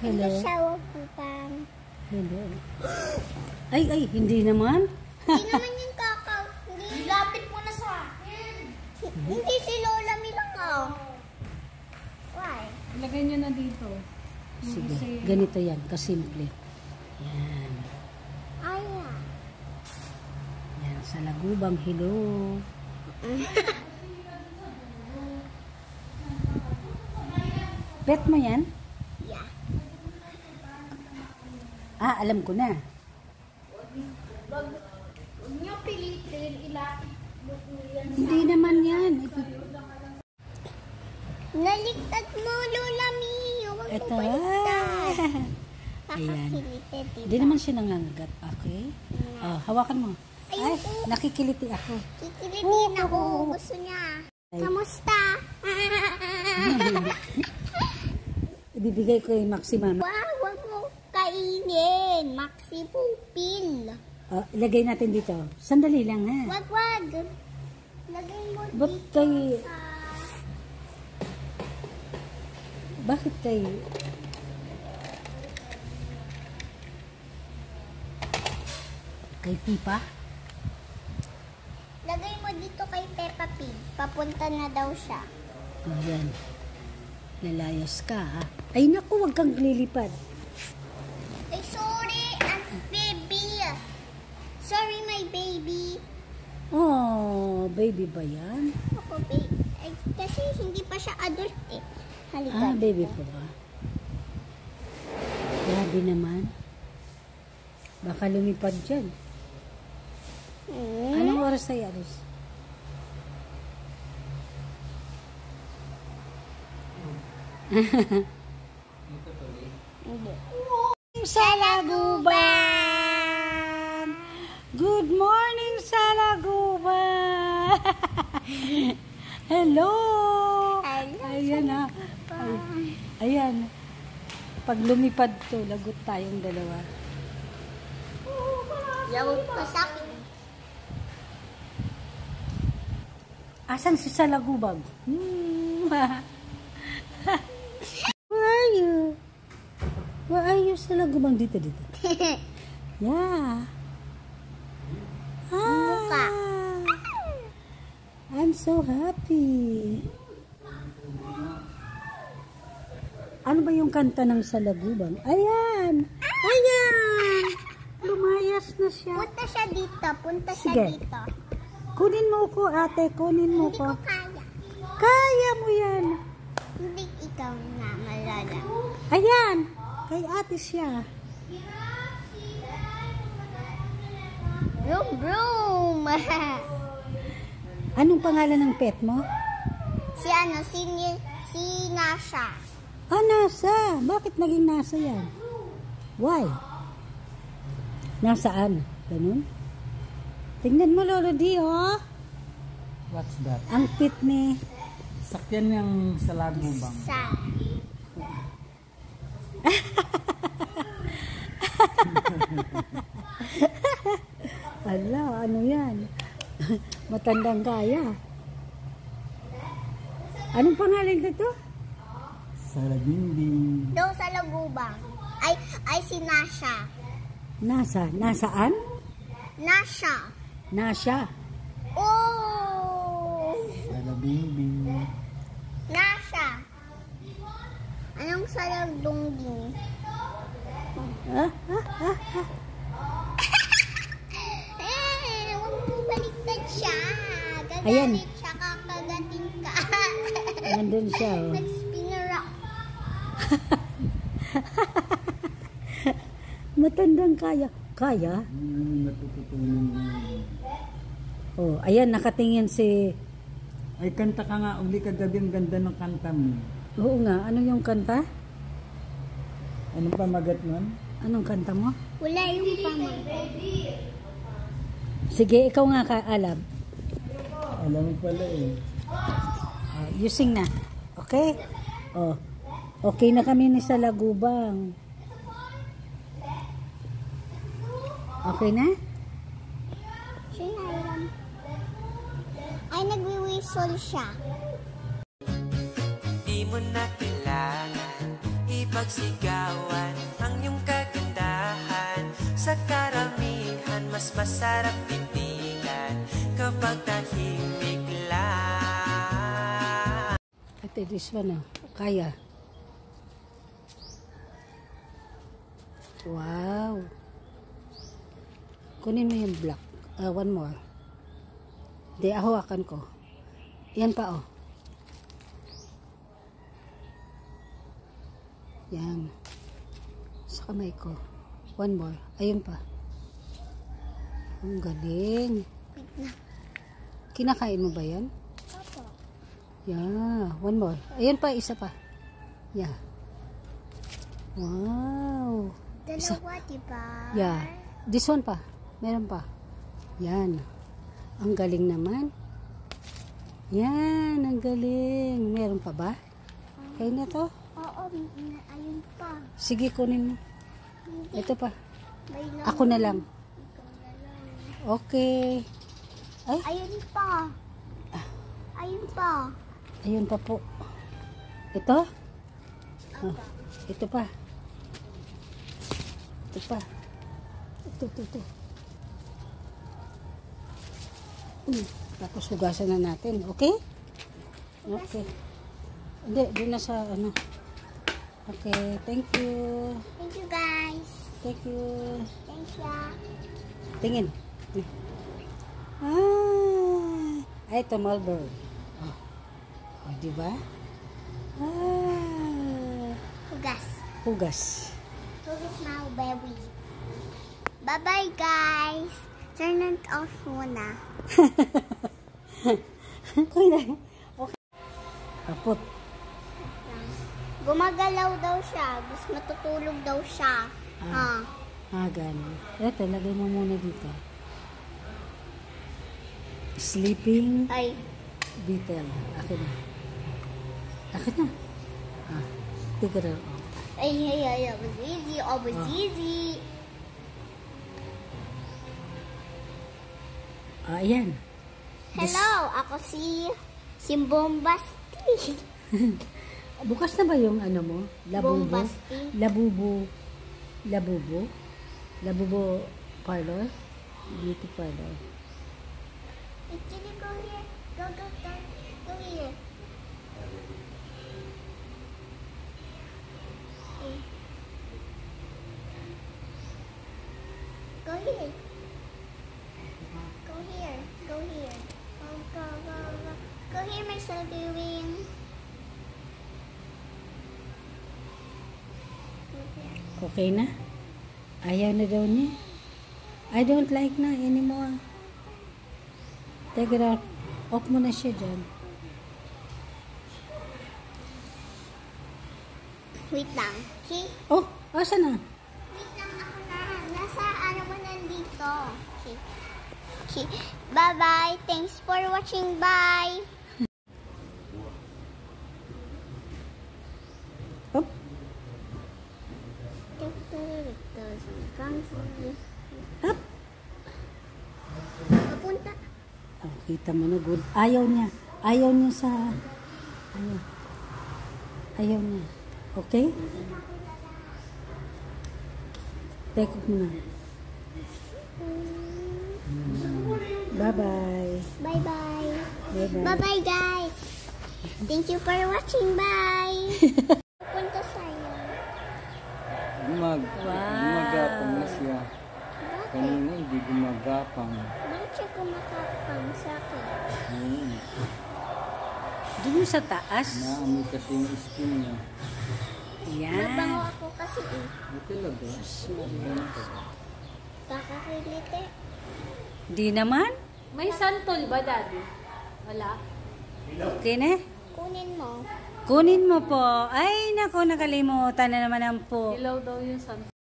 Hello. Shower ko pang. Hello. Ay, hindi naman. Hindi naman yung kakao. Hindi. Lapit mo na sa akin. Hindi si Lola Milangaw. Why? Ilagay nyo na dito. Sige, ganito yan, kasimple. Yan. Ayan. Yan, sa lagubang hello. Bet mo yan? Yeah. Alam ko na. Huwag niyo pilitin. Ilapit mo yan. Hindi naman yan. Naliktad mo, Lola Mio. Huwag mo Ito. baliktad. Ayan. Kakakilitin, diba? Hindi naman siya nangangagat. Okay? Hawakan mo. Ay, Ayoko. nakikiliti ako. Kikilitin ako. Gusto niya. Kamusta? Ibibigay ko yung Maxima. Wow, huwag mo kainin. Maxi pupil. Ilagay natin dito. Sandali lang ha. Wag. Lagay mo Ba't dito. kay... Bakit kay... Kay Pipa? Lagay mo dito kay Peppa Pig. Papunta na daw siya. Ayan. Lalayas ka ha. Ay naku, wag kang lilipad. Ay, sorry. Baby. Sorry, my baby. Oh, baby ba yan? Ako, baby. Ay, kasi hindi pa siya adult eh. Halika. Baby pa ba? Grabe naman. Baka lumipad dyan. Anong oras tayo, Aris? Sa Laguban! Good morning sa Laguban! Hello! Ayan ha. Ayan. Pag lumipad to, lagot tayong dalawa. Lagot pa sa akin. Asan si Salagubag? Where are you? Where are you, Salagubang? Dito. Yeah. Mukha. I'm so happy. Ano ba yung kanta ng Salagubang? Ayan! Ayan! Lumayas na siya. Punta siya dito. Sige. Dito. Kunin mo ko, ate. Kunin mo Hindi ko. ko kaya. Kaya mo yan. Hindi ikaw na malala. Ayan. Kay ate siya. Broom, broom. Anong pangalan ng pet mo? si Nasha. Nasa. Bakit naging nasa yan? Why? Nasaan? Ganun? Tingnan mo, Lolo Di, oh. What's that? Ang pit ni... Sakyan ng Salagubang. Sa. Ala, ano yan? Matandang kaya. Anong pangalan nito? Salabimbing. Daw sa Lagubang. Ay si Nasha. Nasaan? Nasha. Nasya. Oh! Salabimbing. Nasha. Anong salagdungging? Huwag mo baliktad siya. Ayan. Gagalit siya, kakagating ka. Nandun siya, oh. Nag-spinner up. Matandang kaya. Kaya? Natututunan mo. Oh, ayan, nakatingin si... Ay, kanta ka nga uli kagabi. Ang ganda ng kanta mo. Oo nga, ano yung kanta? Anong pamagat nun? Anong kanta mo? Wala yung pamang. Sige, ikaw nga kaalam. Alam mo pala eh. You sing na. Okay? Oh. Okay na kami ni Salagubang. Okay na? Sinayram. Ay, nagwi-whistle siya. Di mo na kailangan Magsigawan ang iyong kagandahan. Sa karamihan mas masarap titigan kapag tahimik lang. Ate, this one kaya. Wow. Kunin mo yung black. One more. Di, hawakan ko. Yan pa, oh. Yan. Sa kamay ko. One more. Ayun pa. Ang galing. Kinakain mo ba yan? Opo. Yeah. One more. Ayun pa, isa pa. Yeah. Wow. Dalawa, diba? Yeah. This one pa. Meron pa. Yan. Ang galing naman. Yan. Ang galing. Meron pa ba? Kaya na to? Oo, ayun pa. Sige, kunin mo. Ito pa. May lang. Ako na lang. Ikaw na lang. Okay. Ay, Ayun pa. Ayun pa. ayun pa po. Ito? Oh, ito pa. Ito pa. Ito. Tapos hugasan na natin. Okay? Okay. Hindi, doon na sa ano. Okay, thank you. Thank you, guys. Thank you. Thank you. Tingin. Ay, ito Marlboro. Oh. Oh, di ba? Hugas. Hugas. Hugas now, baby. Bye-bye, guys. Turn it off muna. Okay na. Okay. Kapot. Gumagalaw daw siya. Gusto matutulog daw siya. Ganun. Ito, lagay mo muna dito. Sleeping Ay. detail. Akin na. Akin na. Take it out. Ay, it was easy. It was easy. Ayan. Hello, ako si Bombasti. Bukas na ba yung ano mo? Labubo? Bombasti. Labubo parlor? Beauty parlor. Actually, go here. Go here. Okay. Go here. Go here. Go here. Go. Go here, my doing. Okay na? Ayaw na daw niya. I don't like na anymore. Take it out. Off mo na siya dyan. Wait lang. Okay? Oh, asa na? Wait lang ako na. Nasa ano mo nandito. Okay. Okay. Bye-bye. Thanks for watching. Bye. Oh, up. Papunta. Oh, kita mo na good. Ayaw niya. Ayaw niya sa... Ayaw niya. Okay? Take it mo na. Bye-bye. Bye-bye. Bye-bye. Bye-bye, guys. Thank you for watching. Bye. Papunta sa'yo. Gumagapang na siya. Bakit? Kanina hindi gumagapang. Bakit siya kumakapang sa akin? Doon sa taas. Naamoy kasi yung skin niya. Mabango Yan. ako kasi eh. Ito lang ba? Kakakilit eh. Di naman. May santol ba, Daddy? Wala. Okay na? Kunin mo. Kunin mo po. Ay, nako, nakalimutan na naman ang po. Ilaw daw yung santol.